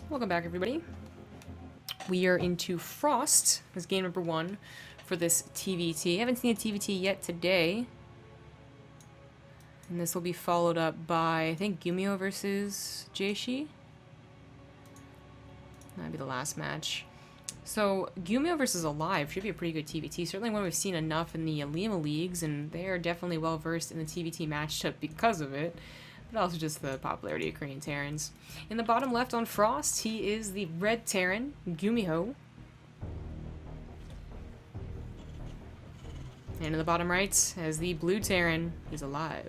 Welcome back, everybody. We are into Frost as game number 1 for this TvT. I haven't seen a TvT yet today. And this will be followed up by, I think, GuMiho versus Jaishi. That'd be the last match. So, GuMiho versus aLive should be a pretty good TvT. Certainly one we've seen enough in the Lima leagues, and they are definitely well versed in the TvT matchup because of it. But also just the popularity of Korean Terrans. In the bottom left on Frost, he is the red Terran, GuMiho. And in the bottom right, as the blue Terran, he's aLive.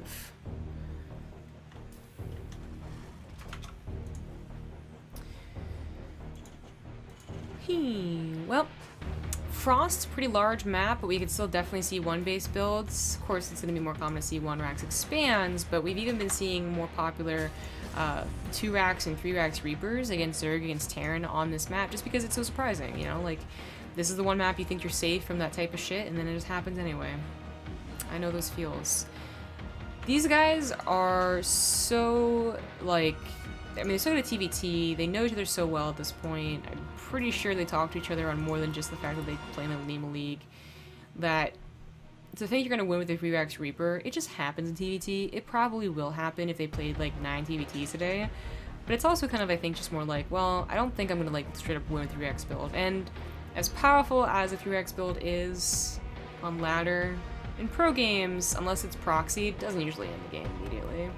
Well, Frost's a pretty large map, but we could still definitely see one base builds. Of course, it's going to be more common to see one racks expands, but we've even been seeing more popular 2 racks and 3 racks Reapers against Zerg, against Terran on this map, just because it's so surprising, you know? Like, this is the one map you think you're safe from that type of shit, and then it just happens anyway. I know those feels. These guys are so, like, I mean, they're so good at TvT, they know each other so well at this point. I'm pretty sure they talk to each other on more than just the fact that they play in the Lima League. That to think you're going to win with a 3x Reaper, it just happens in TvT. It probably will happen if they played like 9 TvTs today. But it's also kind of, I think, just more like, well, I don't think I'm going to like straight up win with 3x build. And as powerful as a 3x build is on ladder, in pro games, unless it's proxy, it doesn't usually end the game immediately.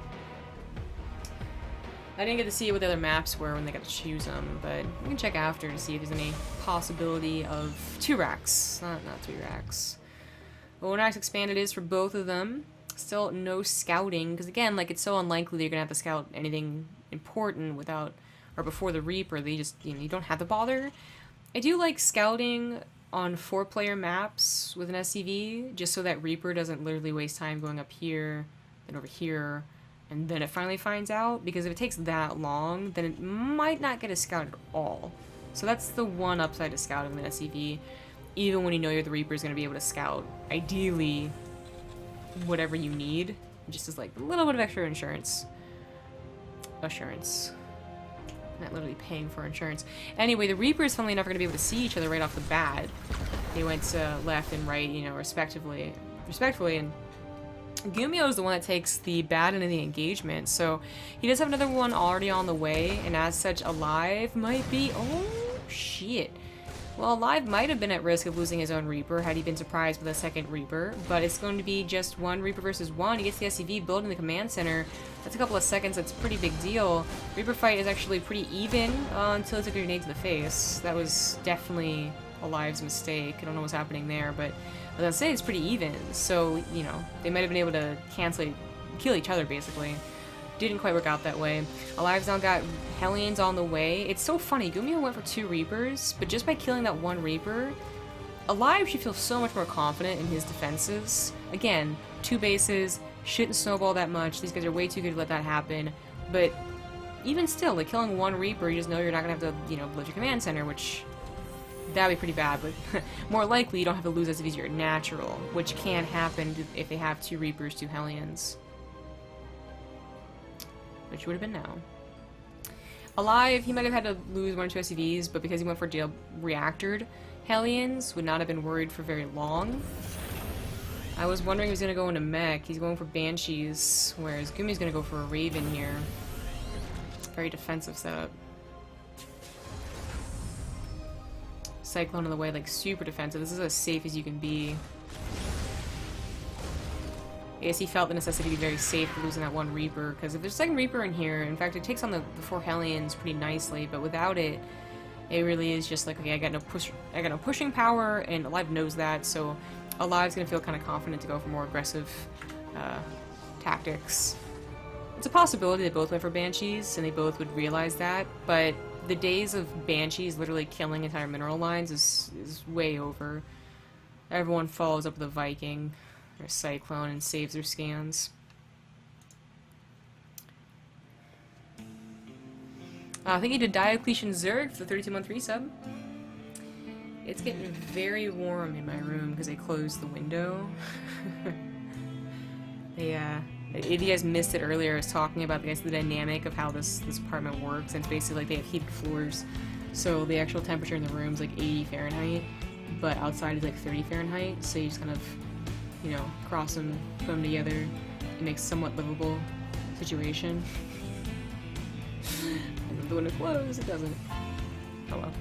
I didn't get to see what the other maps were when they got to choose them, but we can check after to see if there's any possibility of 2 racks, not 3 racks. Well, 1 racks expanded is for both of them. Still no scouting, because again, like, it's so unlikely that you're gonna have to scout anything important without or before the Reaper. They just, you know, you don't have to bother. I do like scouting on 4-player maps with an SCV, just so that Reaper doesn't literally waste time going up here, then over here, and then it finally finds out, because if it takes that long, then it might not get a scout at all. So that's the one upside to scouting with an SCV, even when you know you're the Reaper is going to be able to scout, ideally, whatever you need, just as like a little bit of extra insurance. Not literally paying for insurance. Anyway, the Reapers, funnily enough, are going to be able to see each other right off the bat. They went left and right, you know, respectively, and GuMiho is the one that takes the bad end of the engagement, so he does have another one already on the way, and as such, aLive might be... Oh, shit. Well, aLive might have been at risk of losing his own Reaper had he been surprised with a second Reaper, but it's going to be just 1 Reaper versus 1. He gets the SCV built in the command center. That's a couple of seconds. That's a pretty big deal. Reaper fight is actually pretty even until it took a grenade to the face. That was definitely aLive's mistake. I don't know what's happening there, but I was gonna say it's pretty even, so, you know, they might have been able to kill each other, basically. Didn't quite work out that way. aLive's now got Hellions on the way. It's so funny, GuMiho went for 2 Reapers, but just by killing that 1 Reaper, aLive should feel so much more confident in his defenses. Again, 2 bases, shouldn't snowball that much, these guys are way too good to let that happen, but even still, like, killing 1 Reaper, you just know you're not gonna have to, you know, blow your command center, which... that'd be pretty bad, but more likely you don't have to lose SCVs your natural, which can happen if they have 2 Reapers, 2 Hellions. Which would have been now. aLive, he might have had to lose 1 or 2 SCVs, but because he went for reactored Hellions, would not have been worried for very long. I was wondering if he was going to go into mech. He's going for Banshees, whereas GuMiho's going to go for a Raven here. Very defensive setup. Cyclone on the way, like, super defensive. This is as safe as you can be. I guess he felt the necessity to be very safe for losing that 1 Reaper, because if there's a second Reaper in here, in fact, it takes on the 4 Hellions pretty nicely, but without it, it really is just like, okay, I got no pushing power, and aLive knows that, so aLive's gonna feel kind of confident to go for more aggressive tactics. It's a possibility they both went for Banshees, and they both would realize that, but the days of Banshees literally killing entire mineral lines is way over. Everyone follows up with a Viking or a Cyclone and saves their scans. Thank you to Diocletian Zerg for the 32-month resub. It's getting very warm in my room because I closed the window. They If you guys missed it earlier, I was talking about the dynamic of how this apartment works, and it's basically like they have heated floors, so the actual temperature in the room is like 80 Fahrenheit, but outside is like 30 Fahrenheit, so you just kind of, you know, cross them, put them together, it makes a somewhat livable situation. And when it blows, it doesn't. Oh well.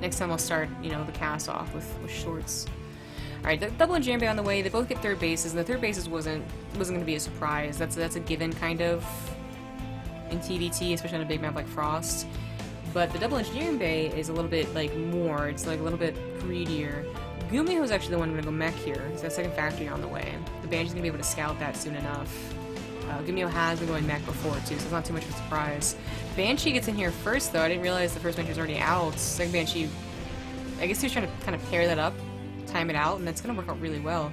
Next time I'll start, you know, the cast off with shorts. Alright, the double engineering bay on the way. They both get third bases, and the third bases wasn't going to be a surprise. That's a given kind of in TvT, especially on a big map like Frost. But the double engineering bay is a little bit like more. It's like a little bit greedier. GuMiho is actually the one going to go mech here. It's that second factory on the way. The Banshee's going to be able to scout that soon enough. GuMiho has been going mech before too, so it's not too much of a surprise. Banshee gets in here first though. I didn't realize the first Banshee was already out. Second Banshee, I guess he was trying to kind of pair that up, time it out, and that's going to work out really well.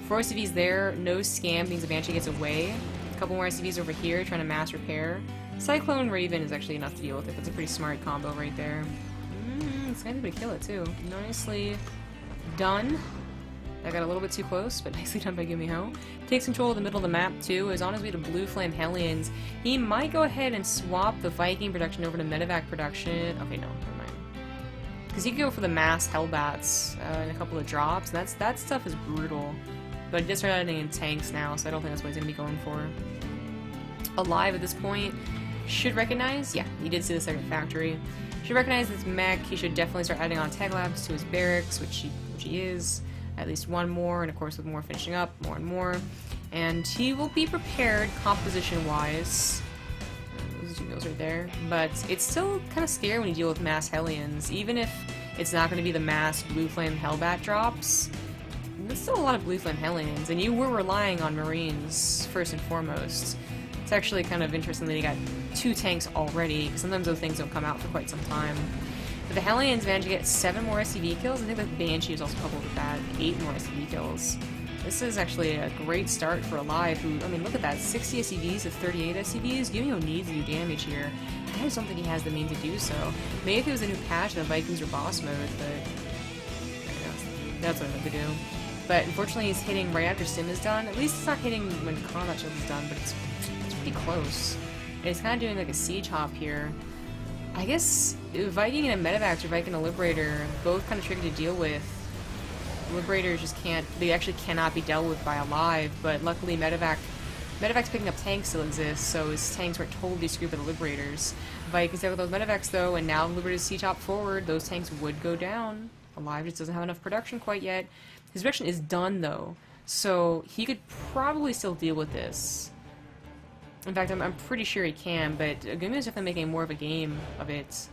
4 SCVs there, no scam means the Banshee gets away. A couple more SCVs over here trying to mass repair. Cyclone Raven is actually enough to deal with it. That's a pretty smart combo right there. It's going to be able to kill it too. Nicely done. That got a little bit too close, but nicely done by GuMiho. Takes control of the middle of the map too. Is on his way to Blue Flame Hellions. He might go ahead and swap the Viking production over to Medevac production. Okay, no, never mind. Because he could go for the mass Hellbats and a couple of drops. And that stuff is brutal. But he does start adding in tanks now, so I don't think that's what he's going to be going for. aLive at this point should recognize. Yeah, he did see the second factory. Should recognize this mech. He should definitely start adding on tag labs to his barracks, which he is. At least one more, and of course with more finishing up, more and more. And he will be prepared composition-wise. Those two goes right there. But it's still kind of scary when you deal with mass Hellions. Even if it's not going to be the mass Blue Flame Hellbat drops, there's still a lot of Blue Flame Hellions, and you were relying on Marines first and foremost. It's actually kind of interesting that he got 2 tanks already, because sometimes those things don't come out for quite some time. But the Hellions managed to get 7 more SCV kills. I think the Banshee was also coupled with that. 8 more SCV kills. This is actually a great start for aLive, who, I mean, look at that. 60 SCVs to 38 SCVs. GuMiho needs to do damage here. I just don't think he has the means to do so. Maybe if it was a new patch, the Vikings were boss mode, but that's what I'm going to do. But unfortunately, he's hitting right after Sim is done. At least it's not hitting when Combat Shield is done, but it's pretty close. And he's kind of doing like a siege hop here. I guess Viking and a Medevac or Viking and a Liberator, both kind of tricky to deal with. Liberators just can't, they actually cannot be dealt with by aLive, but luckily Medevac's picking up tanks still exist, so his tanks weren't totally screwed by the Liberators. Vikings stay with those Medevacs though, and now Liberators siege hop forward, those tanks would go down. aLive just doesn't have enough production quite yet. His production is done though, so he could probably still deal with this. In fact, I'm pretty sure he can, but GuMiho is definitely making more of a game of it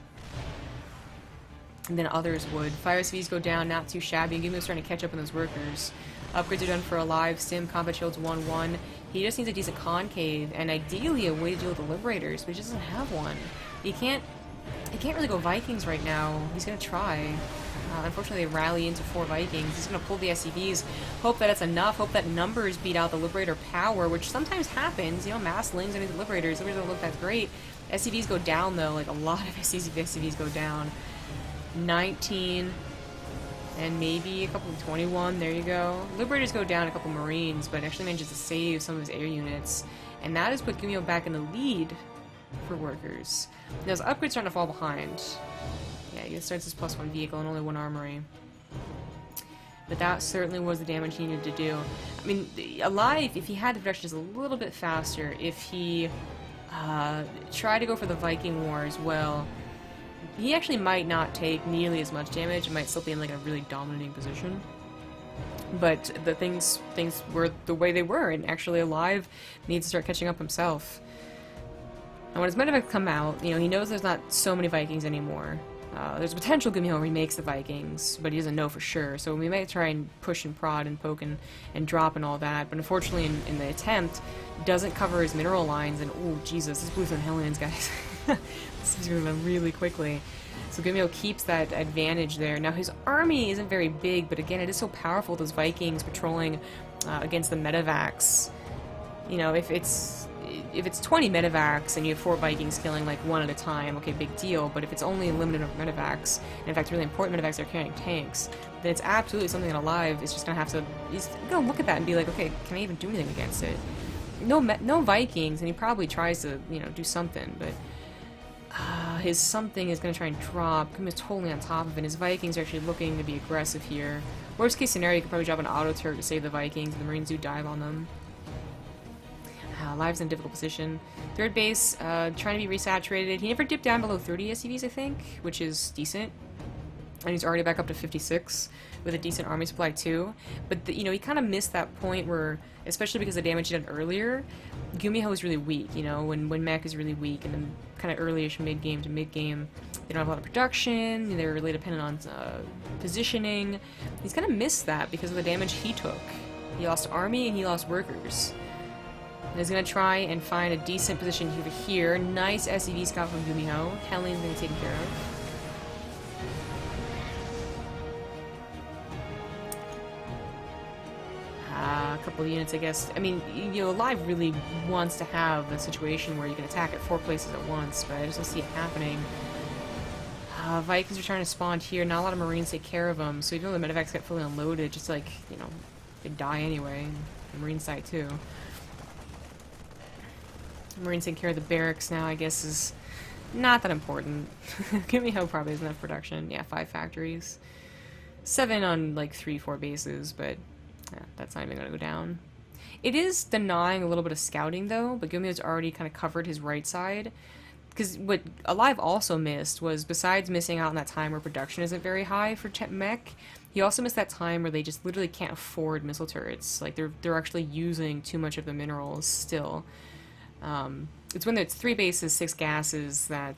than others would. Fire SCVs go down, not too shabby, and GuMiho is starting to catch up on those workers. Upgrades are done for aLive, Sim, Combat Shield's 1-1. He just needs a decent concave, and ideally a way to deal with the Liberators, but he just doesn't have one. He can't really go Vikings right now. He's going to try. Unfortunately, they rally into 4 Vikings. He's going to pull the SCVs, hope that it's enough, hope that numbers beat out the Liberator power, which sometimes happens. You know, mass lings into the Liberators. Liberators don't look that great. SCVs go down, though. Like, a lot of SCVs go down. 19, and maybe a couple of 21. There you go. Liberators go down a couple Marines, but actually manages to save some of his air units. And that has put GuMiho back in the lead for workers. Now, his upgrades starting to fall behind. Yeah, he starts his +1 vehicle and only 1 armory. But that certainly was the damage he needed to do. I mean, aLive, if he had the production just a little bit faster, if he tried to go for the Viking War as well, he actually might not take nearly as much damage. He might still be in like a really dominating position. But the things were the way they were, and actually aLive needs to start catching up himself. And when his Medevac come out, you know, he knows there's not so many Vikings anymore. There's a potential GuMiho remakes the Vikings, but he doesn't know for sure. So we might try and push and prod and poke and drop and all that. But unfortunately, in the attempt, doesn't cover his mineral lines. And oh Jesus, this Blue Flame Hellions, guys, this is going to run really quickly. So GuMiho keeps that advantage there. Now his army isn't very big, but again, it is so powerful. Those Vikings patrolling against the Medevacs. You know, if it's if it's 20 medevacs and you have 4 Vikings killing like one at a time, okay, big deal. But if it's only a limited number of medevacs, and in fact really important medevacs are carrying tanks, then it's absolutely something that aLive is just gonna have to, he's gonna look at that and be like, okay, can I even do anything against it? No Vikings, and he probably tries to, you know, do something, but his something is going to try and drop. GuMiho's totally on top of it. His Vikings are actually looking to be aggressive here. Worst case scenario, you could probably drop an auto turret to save the Vikings, and the Marines do dive on them. aLive's in a difficult position. Third base, trying to be resaturated. He never dipped down below 30 SCVs, I think, which is decent. And he's already back up to 56 with a decent army supply too. But you know, he kind of missed that point where, especially because of the damage he did earlier, GuMiho is really weak. You know, when mech is really weak, and then kind of early-ish mid-game to mid-game, they don't have a lot of production. They're really dependent on positioning. He's kind of missed that because of the damage he took. He lost army and he lost workers. And he's gonna try and find a decent position over here. Nice SCV scout from GuMiho. Helling's gonna be taken care of. A couple of units, I guess. I mean, you know, aLive really wants to have a situation where you can attack at 4 places at once, but I just don't see it happening. Vikings are trying to spawn here. Not a lot of Marines take care of them, so even though the medevacs get fully unloaded, just like, you know, they die anyway. The Marine side too. The Marines take care of the barracks now, I guess, is not that important. GuMiho probably has enough production. Yeah, 5 factories. 7 on like 3-4 bases, but yeah, that's not even going to go down. It is denying a little bit of scouting, though, but GuMiho's already kind of covered his right side. Because what aLive also missed was, besides missing out on that time where production isn't very high for mech, he also missed that time where they just literally can't afford missile turrets. Like, they're actually using too much of the minerals still. It's when it's 3 bases, 6 gases that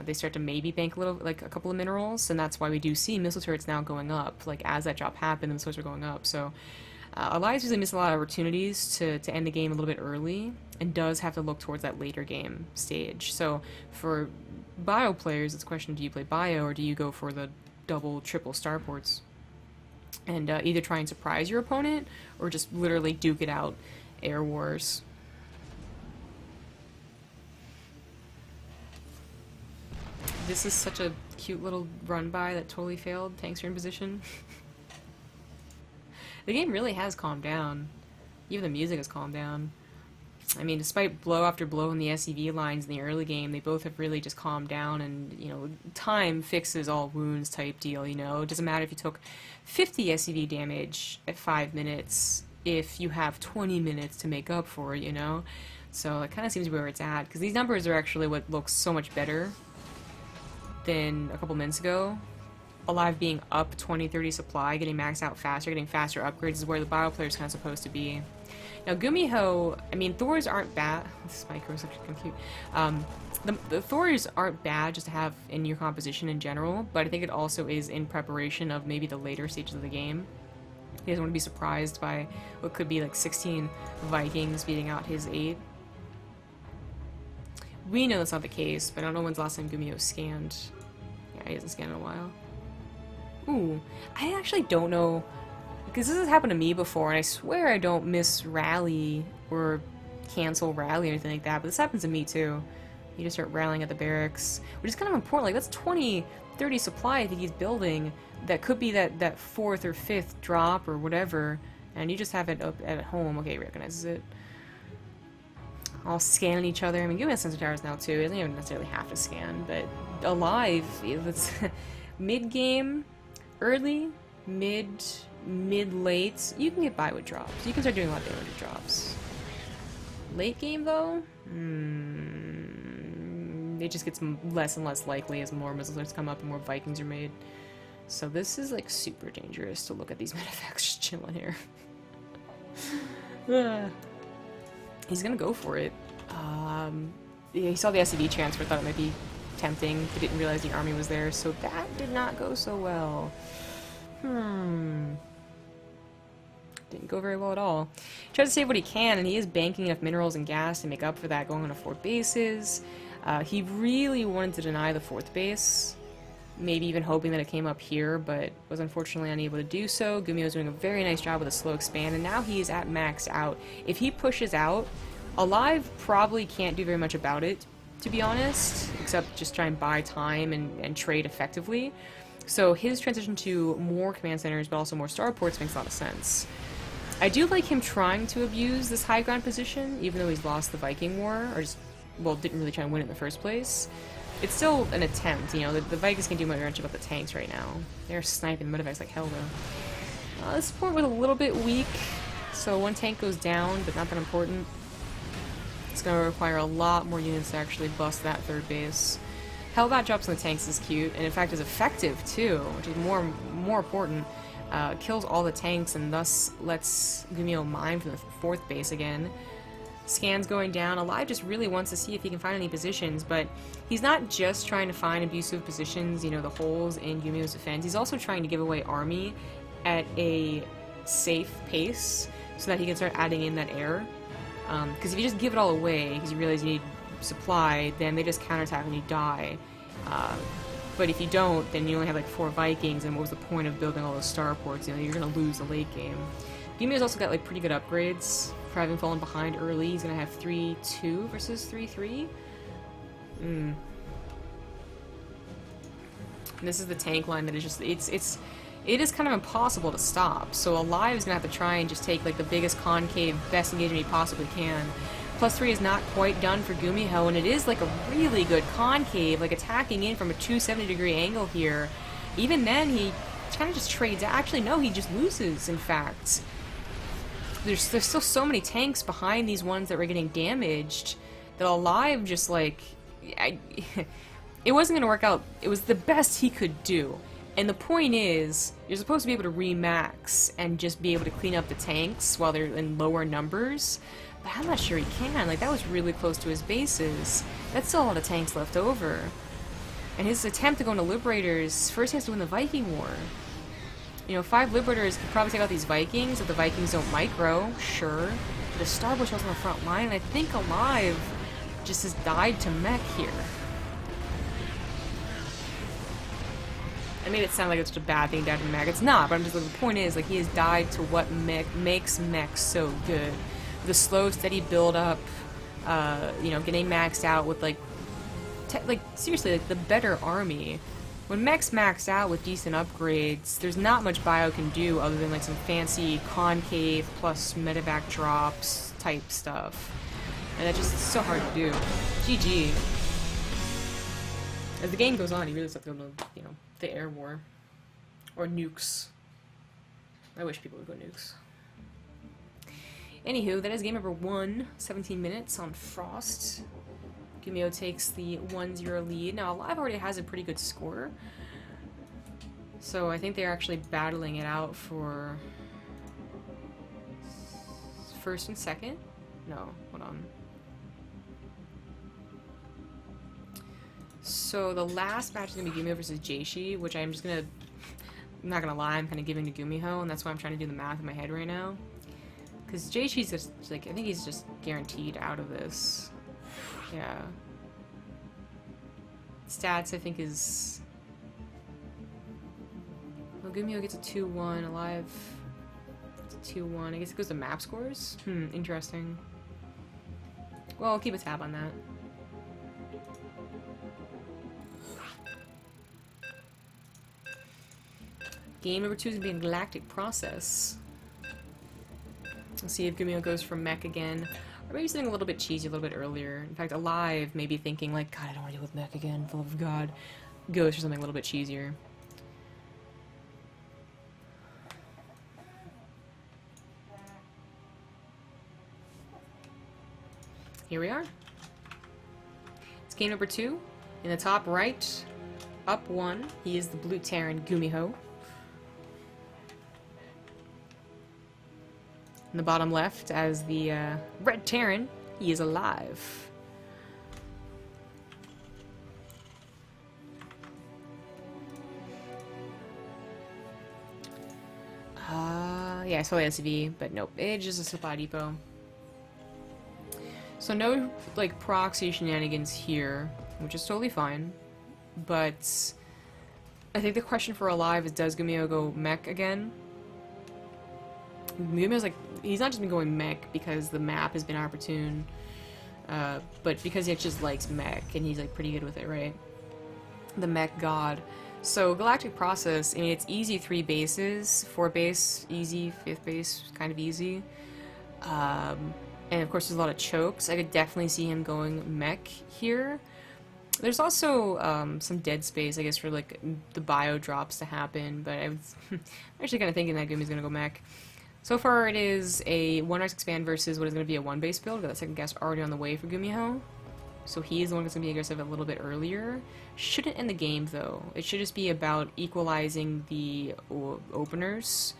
they start to maybe bank a little, like a couple of minerals, and that's why we do see missile turrets now going up. Like, as that drop happened, the missiles are going up. So aLive's usually missed a lot of opportunities to end the game a little bit early, and does have to look towards that later game stage. So for bio players, it's a question: do you play bio, or do you go for the double, triple starports and either try and surprise your opponent, or just literally duke it out, air wars? This is such a cute little run-by that totally failed. Tanks are in position. The game really has calmed down. Even the music has calmed down. I mean, despite blow after blow in the SCV lines in the early game, they both have really just calmed down, and, you know, time fixes all wounds type deal, you know? It doesn't matter if you took 50 SCV damage at 5 minutes if you have 20 minutes to make up for it, you know? So it kind of seems where it's at, because these numbers are actually what looks so much better than a couple minutes ago. aLive being up 20-30 supply, getting maxed out faster, getting faster upgrades is where the bio player is kind of supposed to be. Now GuMiho, I mean, Thors aren't bad. This micro is actually kind of cute. The Thors aren't bad just to have in your composition in general, but I think it also is in preparation of maybe the later stages of the game. He doesn't want to be surprised by what could be like 16 Vikings beating out his 8. We know that's not the case, but I don't know when's the last time GuMiho scanned. Yeah, he hasn't scanned in a while. Ooh, I actually don't know, because this has happened to me before, and I swear I don't miss rally or cancel rally or anything like that, but this happens to me too. You just start rallying at the barracks, which is kind of important. Like, that's 20-30 supply I think he's building that could be that 4th or 5th drop or whatever, and you just have it up at home. Okay, he recognizes it. All scanning each other. I mean, GuMiho sensor towers now too. He doesn't even necessarily have to scan, but aLive, it's mid-game, early, mid-late, you can get by with drops. You can start doing a lot of damage with drops. Late game, though, it just gets less and less likely as more missile turrets come up and more Vikings are made. So this is, like, super dangerous to look at these medevacs just chilling here. He's gonna go for it. Yeah, he saw the SCV transfer, thought it might be tempting, but didn't realize the army was there, so that did not go so well. Didn't go very well at all. He tries to save what he can, and he is banking enough minerals and gas to make up for that, going on to 4 bases. He really wanted to deny the 4th base, maybe even hoping that it came up here, but was unfortunately unable to do so. GuMiho is doing a very nice job with a slow expand, and now he is at maxed out. If he pushes out aLive probably can't do very much about it, to be honest, except just try and buy time and trade effectively. So his transition to more command centers, but also more starports, makes a lot of sense. I do like him trying to abuse this high ground position, even though he's lost the Viking War, or just, well, didn't really try and win it in the first place. It's still an attempt, you know, the Vikings can do much about the tanks right now. They're sniping the medevacs like hell, though. This support was a little bit weak, so one tank goes down, but not that important. It's going to require a lot more units to actually bust that third base. Hellbat drops on the tanks is cute, and in fact is effective too, which is more important. Kills all the tanks and thus lets GuMiho mine for the fourth base again. Scans going down. aLive just really wants to see if he can find any positions, but he's not just trying to find abusive positions, you know, the holes in GuMiho's defense. He's also trying to give away army at a safe pace so that he can start adding in that air. Because if you just give it all away because you realize you need supply, then they just counterattack and you die. But if you don't, then you only have like 4 Vikings, and what was the point of building all those starports? You know, you're gonna lose the late game. GuMiho's also got like pretty good upgrades for having fallen behind early. He's gonna have 3-2 versus 3-3. This is the tank line that is just it is kind of impossible to stop. So aLive is gonna have to try and just take like the biggest concave, best engagement he possibly can. +3 is not quite done for GuMiho, and it is like a really good concave, like attacking in from a 270-degree angle here. Even then, he kind of just trades. Actually, no, he just loses, in fact. There's still so many tanks behind these ones that were getting damaged that aLive just like... it wasn't going to work out. It was the best he could do. And the point is, you're supposed to be able to remax and just be able to clean up the tanks while they're in lower numbers. But I'm not sure he can. Like, that was really close to his bases. That's still a lot of tanks left over. And his attempt to go into Liberators, first he has to win the Viking War. You know, 5 Liberators could probably take out these Vikings if the Vikings don't micro, sure. The Starbush was on the front line, and I think aLive just has died to mech here. I made it sound like it's such a bad thing to die to mech. It's not, but I'm just, the point is, like, he has died to what makes mech so good. The slow, steady build-up, you know, getting maxed out with, like, seriously, like, the better army. When mech's maxed out with decent upgrades, there's not much bio can do other than, like, some fancy concave plus medevac drops type stuff. And that just is so hard to do. GG. As the game goes on, you really just have to go to, you know, the air war. Or nukes. I wish people would go nukes. Anywho, that is game number 1, 17 minutes on Frost. GuMiho takes the 1-0 lead. Now, aLive already has a pretty good score. So I think they're actually battling it out for first and second. No, hold on. So the last match is going to be GuMiho versus Jaishi, which I'm just going to... I'm not going to lie, I'm kind of giving to GuMiho, and that's why I'm trying to do the math in my head right now. Because Jaishi's just, like, I think he's just guaranteed out of this. Yeah. Stats, I think, is... Well, GuMiho gets a 2-1, aLive gets a 2-1. I guess it goes to map scores? Interesting. Well, I'll keep a tab on that. Game number 2 is going to be a Galactic Process. Let's see if GuMiho goes for mech again. Or maybe something a little bit cheesy a little bit earlier. In fact, aLive may be thinking, like, God, I don't want to deal with mech again, for the love of God. Goes for something a little bit cheesier. Here we are. It's game number 2. In the top right, up 1, he is the blue Terran GuMiho. In the bottom left, as the red Terran, he is aLive. Yeah, I saw the SV, but nope, it's just a supply depot. So no, like, proxy shenanigans here, which is totally fine. But I think the question for aLive is, does GuMiho go mech again? GuMiho's like he's not just been going mech because the map has been opportune, but because he just likes mech, and he's like pretty good with it, right? The mech god. So Galactic Process, I mean, it's easy 3 bases, 4 base, easy, 5th base, kind of easy. And of course there's a lot of chokes. I could definitely see him going mech here. There's also some dead space, I guess, for like the bio drops to happen, but I'm actually kind of thinking that GuMiho's going to go mech. So far it is a 1x expand versus what is going to be a 1 base build. Got that second gas already on the way for GuMiho. So he is the one that's going to be aggressive a little bit earlier. Shouldn't end the game though. It should just be about equalizing the openers.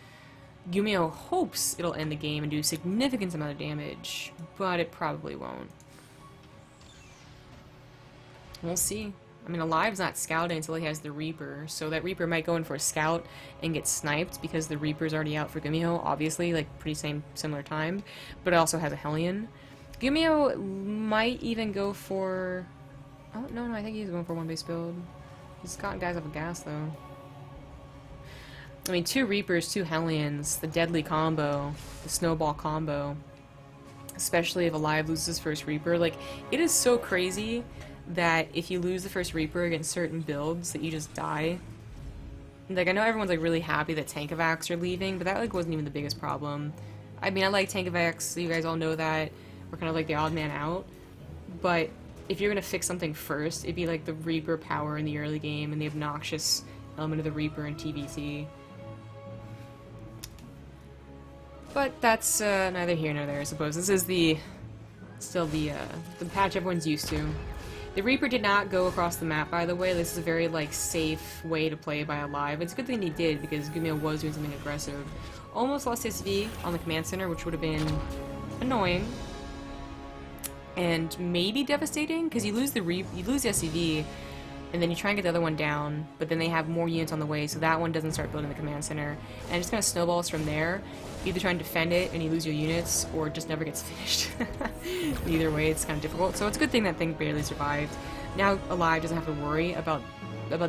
GuMiho hopes it'll end the game and do a significant amount of damage, but it probably won't. We'll see. I mean, aLive's not scouting until he has the Reaper, so that Reaper might go in for a scout and get sniped because the Reaper's already out for GuMiho, obviously, like pretty similar time, but it also has a Hellion. GuMiho might even go for... Oh, no, I think he's going for 1 base build. He's gotten guys off of gas, though. I mean, 2 Reapers, 2 Hellions, the deadly combo, the snowball combo. Especially if aLive loses his first Reaper. Like, it is so crazy that if you lose the first Reaper against certain builds, that you just die. Like, I know everyone's, like, really happy that Tankovacs are leaving, but that, like, wasn't even the biggest problem. I mean, I like Tankovacs, you guys all know that. We're kind of like the odd man out. But if you're gonna fix something first, it'd be, like, the Reaper power in the early game and the obnoxious element of the Reaper in TvT. But that's neither here nor there, I suppose. This is still the patch everyone's used to. The Reaper did not go across the map, by the way. This is a very, like, safe way to play by aLive. It's a good thing he did, because GuMiho was doing something aggressive. Almost lost SV on the command center, which would have been annoying. And maybe devastating, because you lose the SCV, and then you try and get the other one down, but then they have more units on the way, so that one doesn't start building the command center. And it just kind of snowballs from there. You either try and defend it and you lose your units, or it just never gets finished. Either way, it's kind of difficult. So it's a good thing that thing barely survived. Now aLive doesn't have to worry about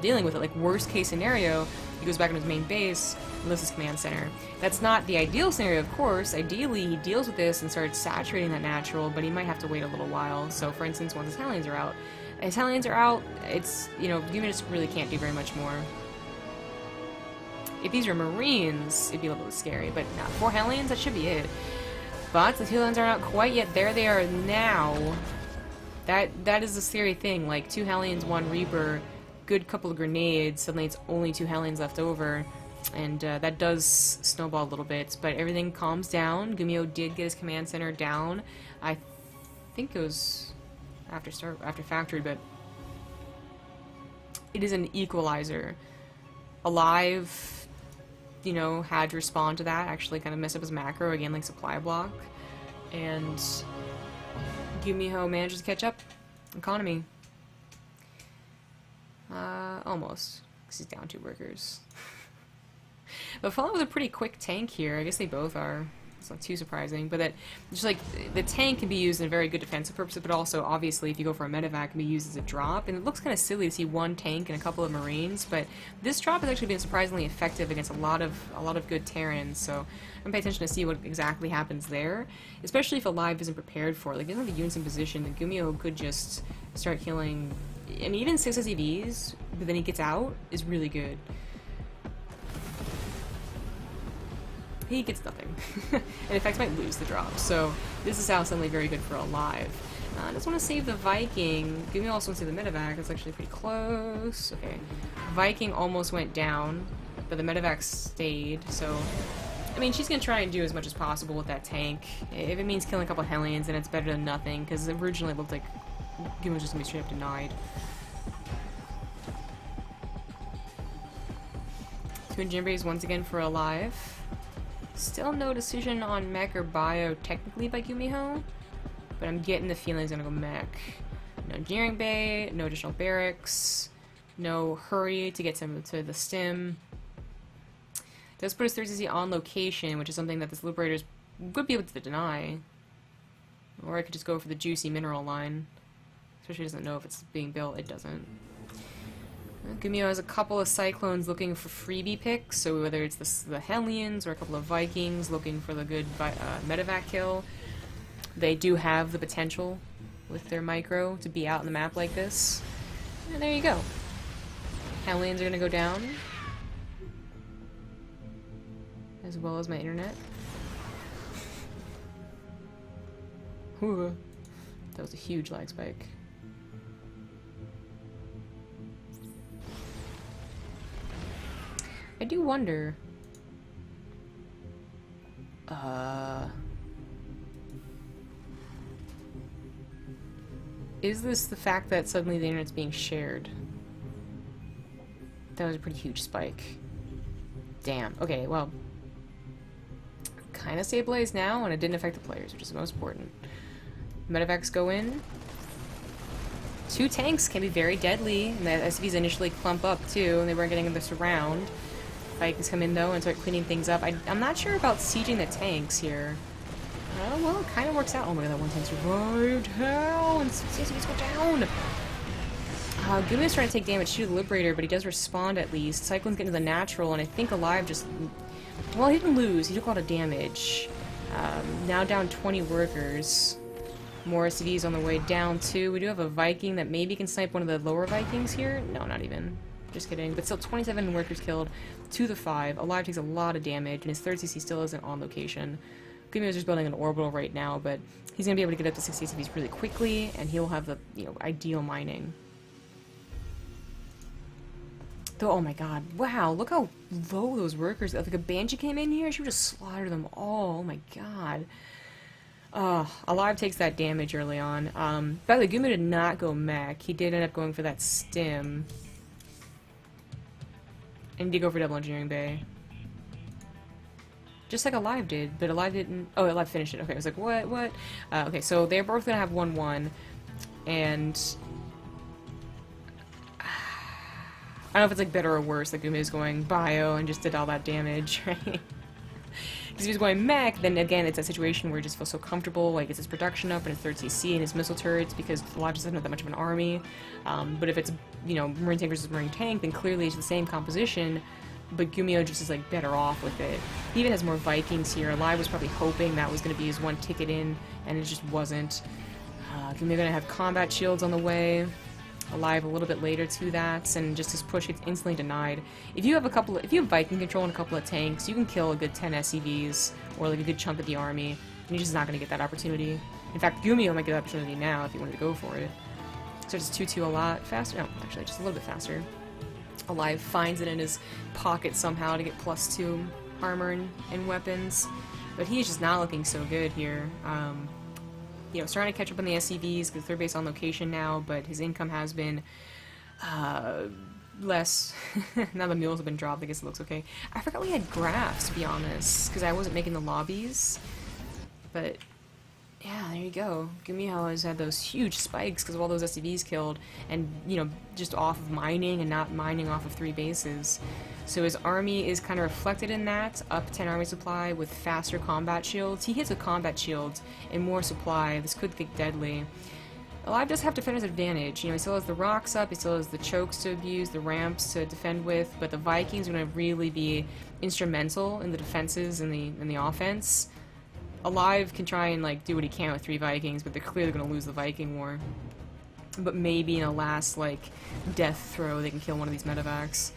dealing with it. Like, worst case scenario, he goes back on his main base and loses his command center. That's not the ideal scenario, of course. Ideally, he deals with this and starts saturating that natural, but he might have to wait a little while. So, for instance, once his Hellions are out, it's, you know, GuMiho just really can't do very much more. If these are Marines, it'd be a little bit scary, but no, 4 Hellions, that should be it. But the 2 Hellions are not quite yet. There they are now. That is the scary thing. Like, 2 Hellions, 1 Reaper, good couple of grenades, suddenly it's only 2 Hellions left over. And that does snowball a little bit, but everything calms down. GuMiho did get his command center down. I think it was after factory, but it is an equalizer. aLive, you know, had to respond to that, actually kind of mess up his macro, again, like supply block, and GuMiho manages to catch up. Economy. Almost, because he's down 2 workers. But Fallen was a pretty quick tank here. I guess they both are. It's not too surprising, but that just like the tank can be used in very good defensive purposes, but also obviously if you go for a medevac, it can be used as a drop. And it looks kind of silly to see 1 tank and a couple of Marines, but this drop has actually been surprisingly effective against a lot of good Terrans. So I'm gonna pay attention to see what exactly happens there, especially if aLive isn't prepared for it. Like, they don't have the units in position. Then GuMiho could just start killing, and even 6 SCVs, but then he gets out is really good. He gets nothing. And in fact, might lose the drop. So this is now suddenly very good for aLive. I just want to save the Viking. GuMiho also wants to save the medevac. That's actually pretty close. Okay. Viking almost went down, but the medevac stayed. So, I mean, she's going to try and do as much as possible with that tank. If it means killing a couple Hellions, then it's better than nothing, because originally it looked like GuMiho was just going to be straight up denied. 2 engineer once again for aLive. Still no decision on mech or bio technically by GuMiho, but I'm getting the feeling he's gonna go mech. No engineering bay, no additional barracks, no hurry to get to the stim. Does put his 3CC on location, which is something that the Liberators would be able to deny. Or I could just go for the juicy mineral line. Especially doesn't know if it's being built, it doesn't. GuMiho has a couple of Cyclones looking for freebie picks, so whether it's the Hellions or a couple of Vikings looking for the good medevac kill, they do have the potential with their micro to be out in the map like this. And there you go. Hellions are gonna go down, as well as my internet. Ooh, that was a huge lag spike. I do wonder. Is this the fact that suddenly the internet's being shared? That was a pretty huge spike. Damn. Okay, well. Kind of stabilized now, and it didn't affect the players, which is the most important. Medevacs go in. 2 tanks can be very deadly, and the SCVs initially clump up too, and they weren't getting this around. Vikings come in though and start cleaning things up. I'm not sure about sieging the tanks here. Oh, well, it kind of works out. Oh my god, that one tank survived. Hell, and SCVs go down. GuMiho's trying to take damage to the Liberator, but he does respond at least. Cyclone's getting to the natural, and I think aLive just... Well, he didn't lose. He took a lot of damage. Now down 20 workers. More SCVs on the way down, too. We do have a Viking that maybe can snipe one of the lower Vikings here. No, not even. Just kidding. But still, 27 workers killed to the 5. aLive takes a lot of damage, and his 3rd CC still isn't on location. GuMiho's just building an orbital right now, but he's going to be able to get up to 60 SCVs really quickly, and he'll have the, ideal mining. Though, oh my god. Wow, look how low those workers are. Like, a Banshee came in here, she would just slaughter them all. Oh my god. aLive takes that damage early on. By the way, GuMiho did not go mech. He did end up going for that stim. And he did go for double engineering bay. Just like aLive did, but aLive didn't... Oh, aLive finished it. Okay, I was like, what? Okay, so they're both gonna have 1-1. And... I don't know if it's like better or worse that GuMiho's going bio and just did all that damage, right? Because if he's going mech, then again, it's a situation where he just feels so comfortable, like, gets his production up and his 3rd CC and his missile turrets, because aLive just doesn't have that much of an army. But if it's, Marine tank versus Marine tank, then clearly it's the same composition, but GuMiho just is, like, better off with it. He even has more Vikings here. aLive was probably hoping that was going to be his one ticket in, and it just wasn't. GuMiho gonna have combat shields on the way. aLive a little bit later to that, and just his push gets instantly denied. If you have Viking control and a couple of tanks, you can kill a good 10 SCVs, or like a good chunk of the army, and you're just not going to get that opportunity. In fact, GuMiho might get that opportunity now if he wanted to go for it. So just 2-2 a lot faster. No, actually, just a little bit faster. aLive finds it in his pocket somehow to get +2 armor and weapons, but he's just not looking so good here. Starting to catch up on the SCVs because they're based on location now, but his income has been less. Now the mules have been dropped, I guess it looks okay. I forgot we had graphs, to be honest, because I wasn't making the lobbies. But, yeah, there you go. GuMiho has had those huge spikes because of all those SCVs killed, and, just off of mining and not mining off of 3 bases. So his army is kind of reflected in that, up 10 army supply with faster combat shields. He hits with combat shields and more supply. This could get deadly. aLive does have defender's advantage. He still has the rocks up, he still has the chokes to abuse, the ramps to defend with, but the Vikings are going to really be instrumental in the defenses and the offense. aLive can try and do what he can with 3 Vikings, but they're clearly going to lose the Viking war. But maybe in a last death throw they can kill one of these medevacs.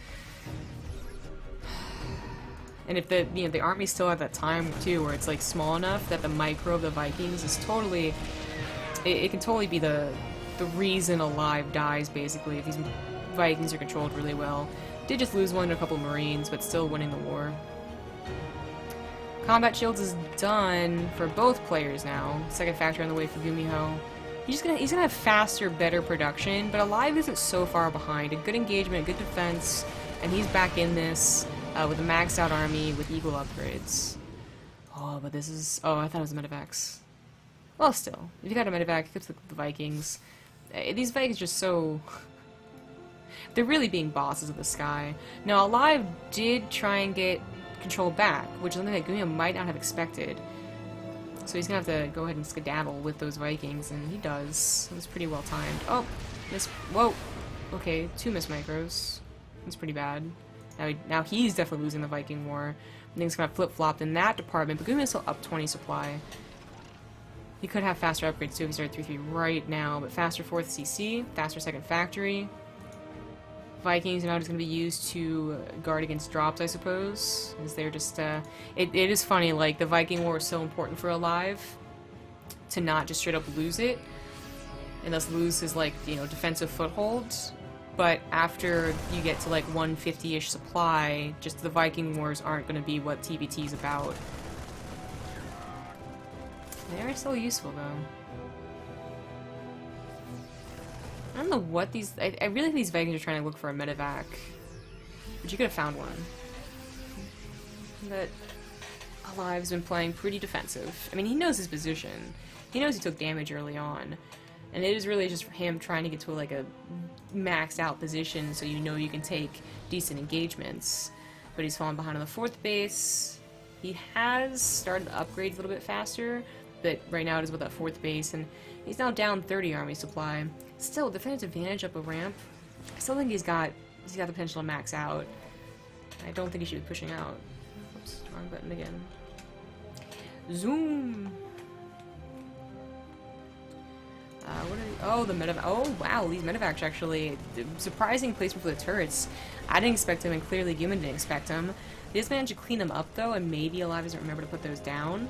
And if the army's still at that time too, where it's small enough that the micro of the Vikings is totally, it can totally be the reason aLive dies basically if these Vikings are controlled really well. Did just lose one to a couple of Marines, but still winning the war. Combat shields is done for both players now. Second factor on the way for GuMiho. He's gonna have faster, better production, but aLive isn't so far behind. A good engagement, a good defense, and he's back in this. With a maxed out army with eagle upgrades. Oh, but this is... Oh, I thought it was medevacs. Well, still. If you got a medevac, it gives the Vikings. These Vikings are just so... They're really being bosses of the sky. Now, aLive did try and get control back, which is something that GuMiho might not have expected. So he's gonna have to go ahead and skedaddle with those Vikings, and he does. It was pretty well timed. Oh, this... Whoa! okay, 2 missed micros. That's pretty bad. Now he's definitely losing the Viking War. Things kind of flip-flopped in that department, but GuMiho's still up 20 supply. He could have faster upgrades too if he started 3-3 right now, but faster 4th CC, faster 2nd factory. Vikings are now just going to be used to guard against drops, I suppose. As they're just, it is funny, like, the Viking War is so important for aLive to not just straight up lose it, and thus lose his, like, you know, defensive foothold. But after you get to like 150-ish supply, just the Viking Wars aren't going to be what TvT is about. They are still useful though. I don't know what these... I really think these Vikings are trying to look for a medevac. But you could have found one. But aLive's been playing pretty defensive. I mean, he knows his position. He knows he took damage early on. And it is really just for him trying to get to like a maxed out position so you know you can take decent engagements. But he's fallen behind on the 4th base. He has started the upgrades a little bit faster, but right now it is with that 4th base, and he's now down 30 army supply. Still, defensive advantage up a ramp. I still think he's got the potential to max out. I don't think he should be pushing out. Oops, wrong button again. Zoom! Oh, the medevac. Oh, wow, these medevacs actually. Surprising placement for the turrets. I didn't expect them, and clearly GuMiho didn't expect them. They just managed to clean them up, though, and maybe aLive doesn't remember to put those down.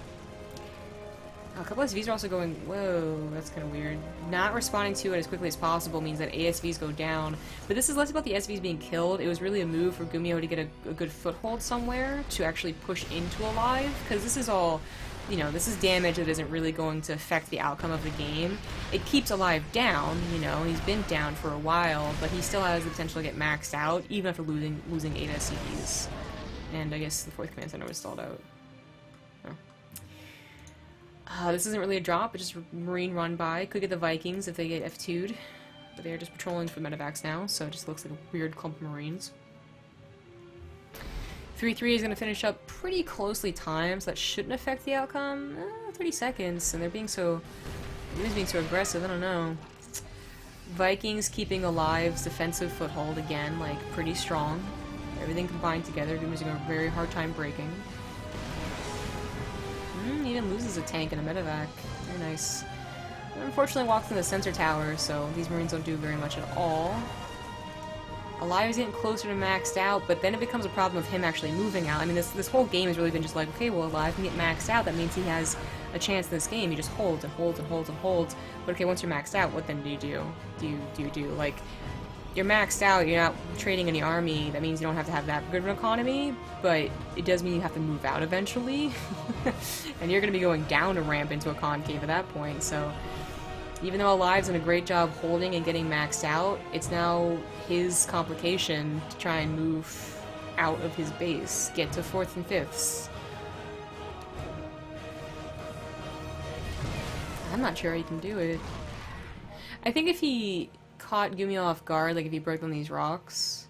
A couple of SVs are also going, whoa, that's kind of weird. Not responding to it as quickly as possible means that ASVs go down. But this is less about the SVs being killed. It was really a move for GuMiho to get a good foothold somewhere to actually push into aLive, because this is all... You know, this is damage that isn't really going to affect the outcome of the game. It keeps aLive down, you know, he's been down for a while, but he still has the potential to get maxed out, even after losing 8 SCVs. And I guess the 4th command center was stalled out. Oh. This isn't really a drop, but just Marine run by. Could get the Vikings if they get F2'd, but they're just patrolling for medevacs now, so it just looks like a weird clump of Marines. 3-3 is going to finish up pretty closely timed, so that shouldn't affect the outcome. 30 seconds, and they're being so aggressive, I don't know. Vikings keeping aLive's defensive foothold again, like, pretty strong. Everything combined together, GuMiho's having a very hard time breaking. Even loses a tank and a medevac. Very nice. Unfortunately walks in the sensor tower, so these Marines don't do very much at all. aLive is getting closer to maxed out, but then it becomes a problem of him actually moving out. I mean, this whole game has really been just like, okay, well, aLive can get maxed out. That means he has a chance in this game. He just holds and holds and holds and holds. But okay, once you're maxed out, what then do you do? Do you do like, you're maxed out, you're not trading any army. That means you don't have to have that good of an economy, but it does mean you have to move out eventually. And you're going to be going down a ramp into a concave at that point, so... Even though aLive's done a great job holding and getting maxed out, it's now his complication to try and move out of his base, get to 4th and 5ths. I'm not sure he can do it. I think if he caught GuMiho off guard, like if he broke on these rocks,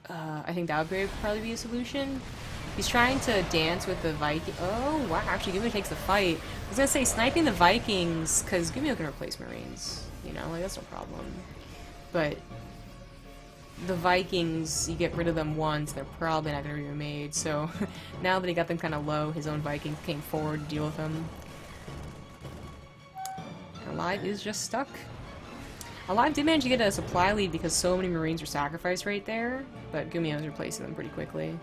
I think that would probably be a solution. He's trying to dance with the Viking. Oh, wow, actually GuMiho takes the fight. I was gonna say, sniping the Vikings, because GuMiho can replace Marines. You know, like, that's no problem. But the Vikings, you get rid of them once, they're probably not gonna be remade. So now that he got them kind of low, his own Vikings came forward to deal with them. aLive is just stuck. aLive did manage to get a supply lead because so many Marines were sacrificed right there, but GuMiho's replacing them pretty quickly.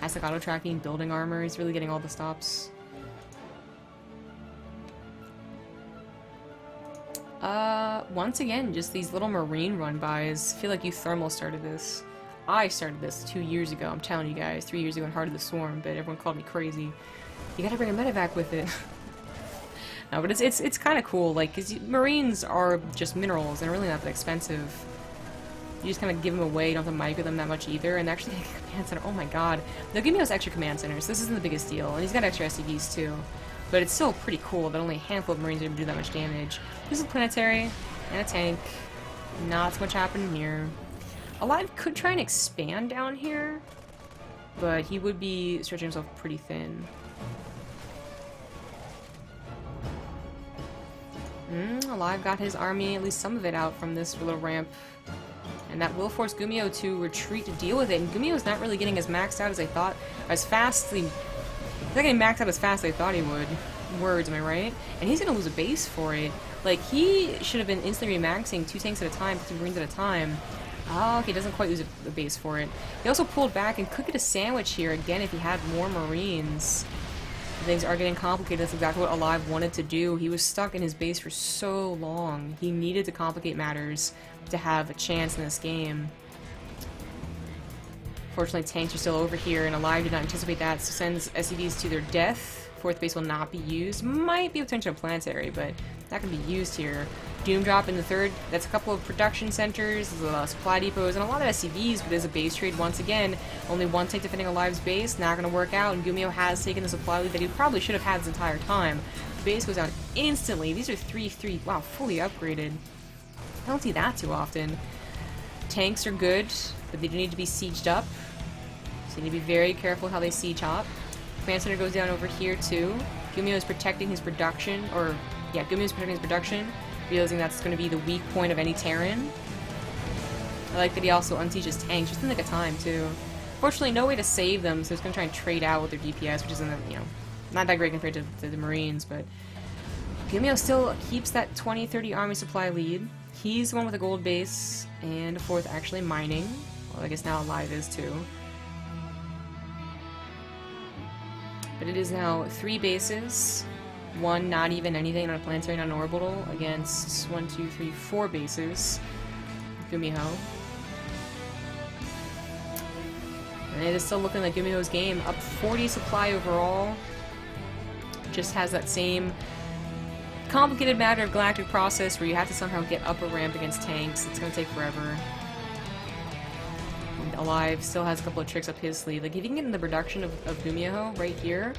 Aztec auto tracking, building armor, he's really getting all the stops. Once again, just these little Marine run-bys. I feel like you thermal started this. I started this 2 years ago, I'm telling you guys. 3 years ago in Heart of the Swarm, but everyone called me crazy. You gotta bring a medevac with it. No, but it's kind of cool, like, because Marines are just minerals, and really not that expensive. You just kind of give them away, you don't have to micro them that much either, and actually a command center, oh my god. They'll give me those extra command centers, this isn't the biggest deal, and he's got extra SCVs too. But it's still pretty cool that only a handful of Marines are able to do that much damage. There's a planetary, and a tank. Not so much happening here. aLive could try and expand down here, but he would be stretching himself pretty thin. aLive got his army, at least some of it, out from this little ramp. And that will force GuMiho to retreat to deal with it. And GuMiho's not really getting as maxed out as I thought, as fastly. He's not getting maxed out as fast as I thought he would. Words, am I right? And he's gonna lose a base for it. Like, he should have been instantly remaxing 2 tanks at a time, 2 marines at a time. Oh, okay, doesn't quite lose a base for it. He also pulled back and could get a sandwich here again if he had more marines. Things are getting complicated. That's exactly what aLive wanted to do. He was stuck in his base for so long. He needed to complicate matters to have a chance in this game. Fortunately, tanks are still over here, and aLive did not anticipate that, so sends SCVs to their death. 4th base will not be used. Might be a potential planetary, but that can be used here. Doom drop in the 3rd. That's a couple of production centers, supply depots, and a lot of SCVs, but there's a base trade once again. Only 1 tank defending aLive's base. Not going to work out, and GuMiho has taken the supply lead that he probably should have had this entire time. The base goes down instantly. These are 3-3. Wow, fully upgraded. I don't see that too often. Tanks are good, but they do need to be sieged up. So you need to be very careful how they siege up. Command center goes down over here too. GuMiho is protecting his production, or yeah, GuMiho is protecting his production, realizing that's going to be the weak point of any Terran. I like that he also unsieges tanks just in the nick of time too. Fortunately, no way to save them, so he's going to try and trade out with their DPS, which isn't, you know, not that great compared to the Marines, but GuMiho still keeps that 20-30 army supply lead. He's the one with a gold base, and a 4th actually mining. Well, I guess now aLive is too. But it is now 3 bases, 1 not even anything, not a planetary, not an orbital, against 1, 2, 3, 4 bases. GuMiho. And it is still looking like GuMiho's game. Up 40 supply overall. Just has that same complicated matter of galactic process where you have to somehow get up a ramp against tanks. It's going to take forever. And aLive still has a couple of tricks up his sleeve. Like, if you can get in the production of GuMiho right here,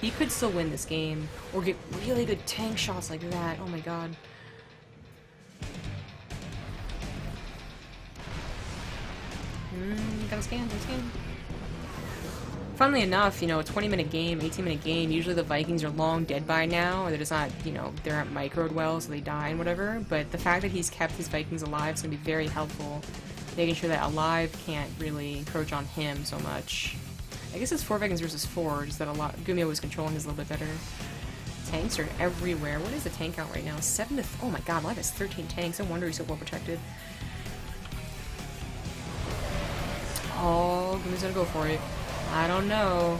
he could still win this game. Or get really good tank shots like that. Oh my god. Gotta scan, gotta scan. Funnily enough, you know, a 20-minute game, 18-minute game, usually the Vikings are long dead by now, or they're just not, you know, they aren't microed well, so they die and whatever, but the fact that he's kept his Vikings alive is going to be very helpful, making sure that aLive can't really encroach on him so much. I guess it's 4 Vikings versus 4, just that GuMiho was controlling his a little bit better. Tanks are everywhere. What is the tank count right now? 7 to... oh my god, aLive has 13 tanks. No wonder he's so well protected. Oh, GuMiho's gonna go for it. I don't know.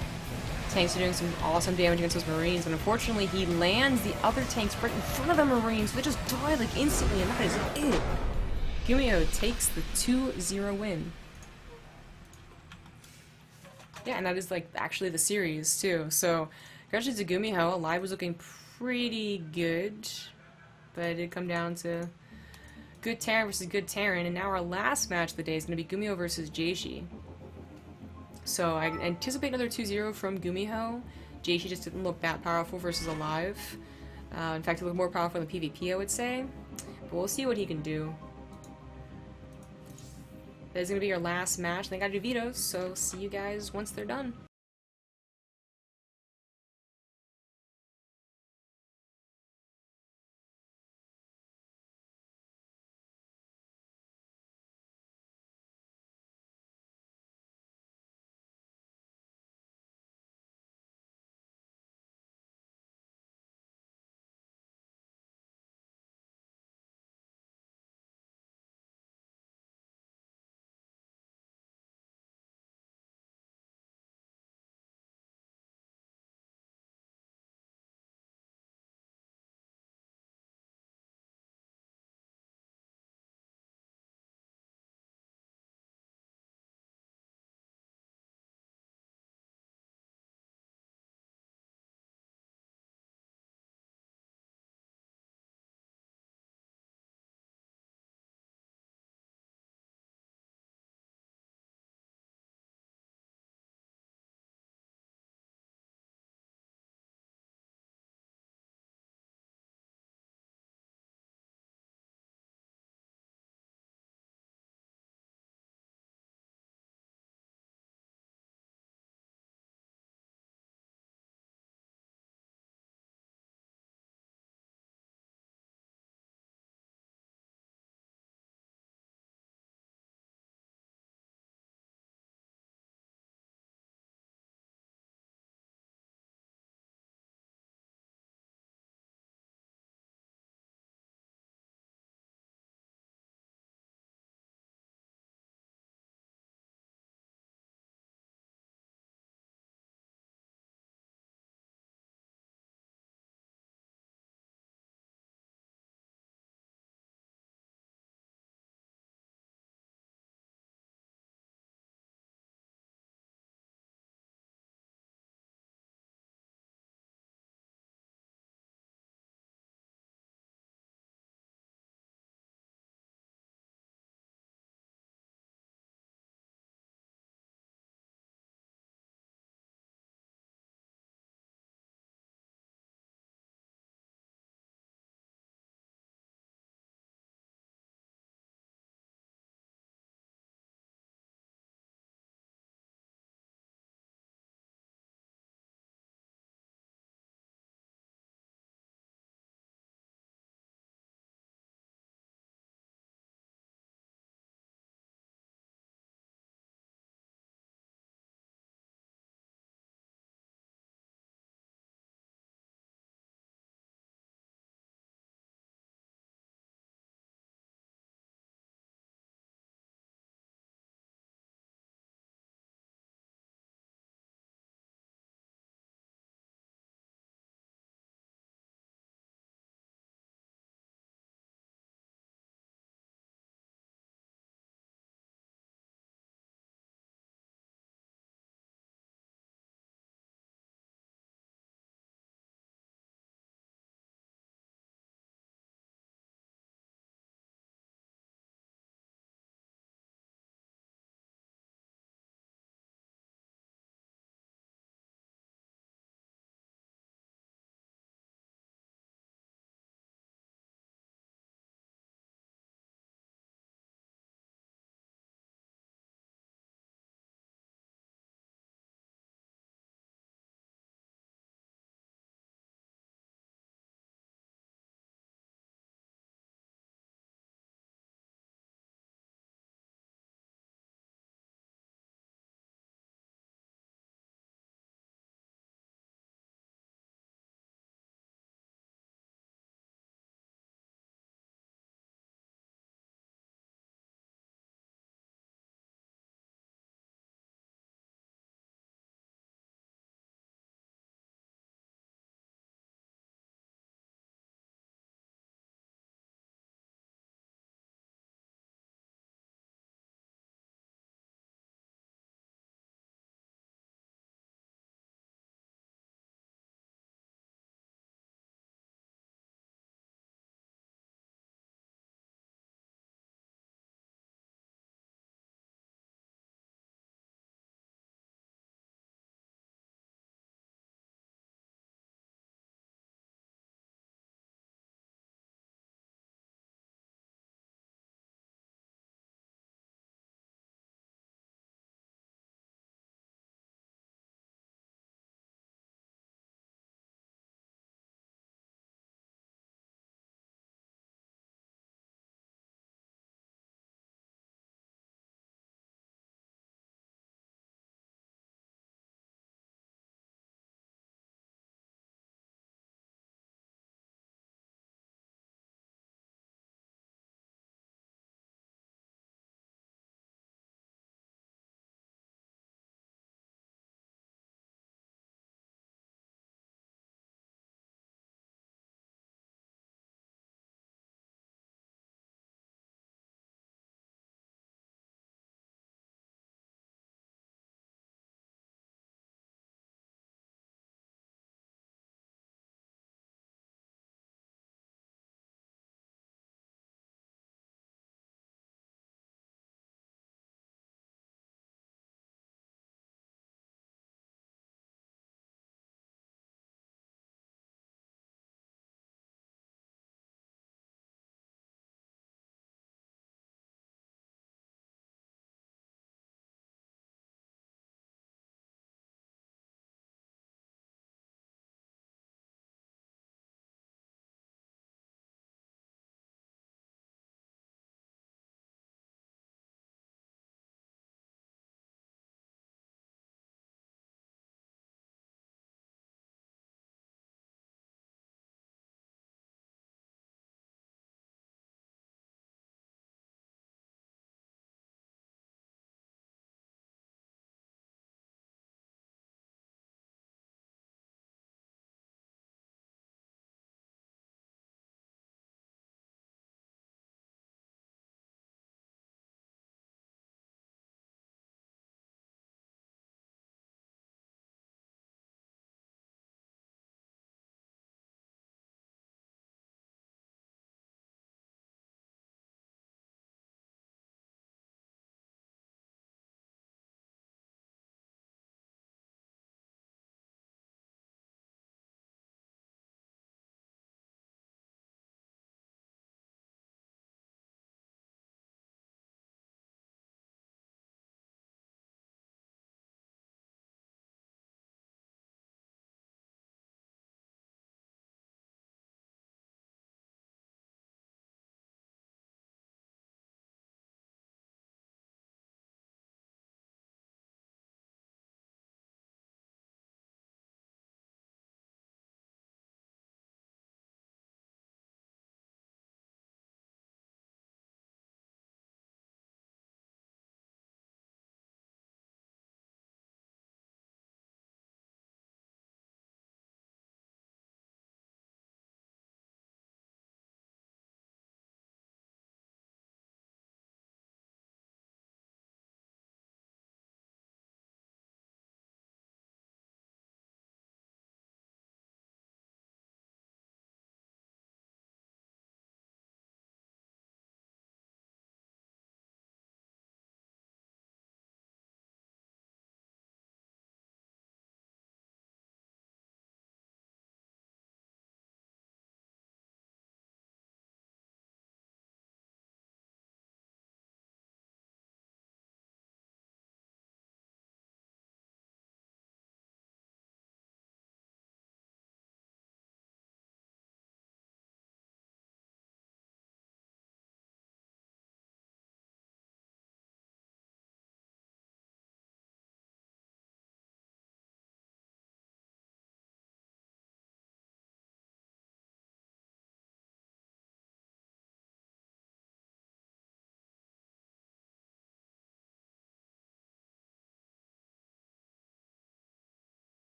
Tanks are doing some awesome damage against those Marines, but unfortunately he lands the other tanks right in front of the Marines, so they just die like instantly, and that is it. GuMiho takes the 2-0 win. Yeah, and that is like actually the series too. So congratulations to GuMiho. aLive was looking pretty good, but it did come down to good Terran versus good Terran, and now our last match of the day is going to be GuMiho versus Jeishi. So I anticipate another 2-0 from GuMiho. Jeishi just didn't look that powerful versus aLive. In fact, he looked more powerful in the PvP, I would say. But we'll see what he can do. That is going to be your last match. Then I got to do vetoes, so see you guys once they're done.